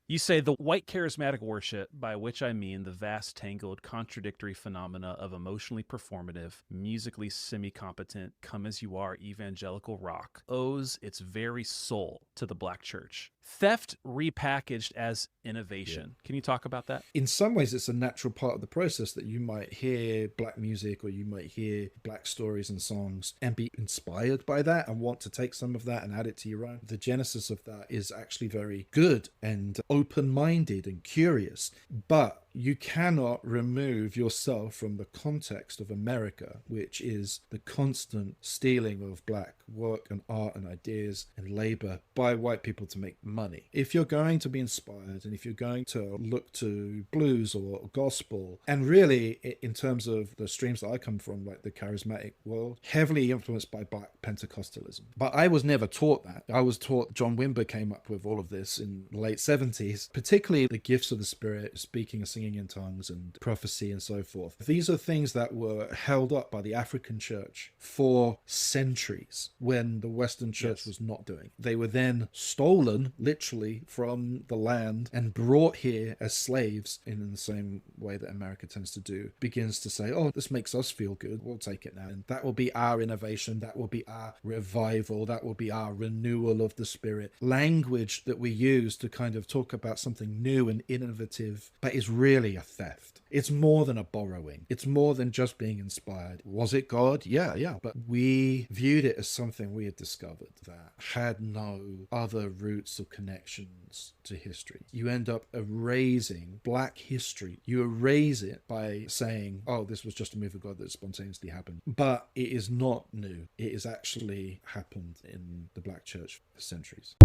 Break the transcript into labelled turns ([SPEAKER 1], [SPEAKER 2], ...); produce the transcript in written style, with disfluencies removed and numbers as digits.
[SPEAKER 1] You say the white charismatic worship, by which I mean the vast, tangled, contradictory phenomena of emotionally performative, musically semi competent, come as you are evangelical rock, owes its very soul to the black church. Theft repackaged as
[SPEAKER 2] Yeah.
[SPEAKER 1] innovation. Can you talk about that?
[SPEAKER 2] In some ways, it's a natural part of the process that you might hear black music or you might hear black stories and songs and be inspired by that and want to take some of that and add it to your own. The genesis of that is actually very good and open minded and curious, but you cannot remove yourself from the context of America, which is the constant stealing of black work and art and ideas and labor by white people to make money. If you're going to be inspired and if you're going to look to blues or gospel, and really in terms of the streams that I come from, like the charismatic world, heavily influenced by black Pentecostalism. But I was never taught that. I was taught John Wimber came up with all of this in the late 70s, particularly the gifts of the Spirit, speaking and singing in tongues and prophecy and so forth. These are things that were held up by the African church for centuries when the Western church was not doing. They were then stolen literally from the land and brought here as slaves in the same way that America tends to do, begins to say, oh, this makes us feel good, we'll take it now. And that will be our innovation, that will be our revival, that will be our renewal of the Spirit. Language that we use to kind of talk about something new and innovative, but is really a theft. It's more than a borrowing. It's more than just being inspired. Was it God? Yeah. But we viewed it as something we had discovered that had no other roots or connections to history. You end up erasing black history. You erase it by saying, oh, this was just a move of God that spontaneously happened. But it is not new. It has actually happened in the black church for centuries.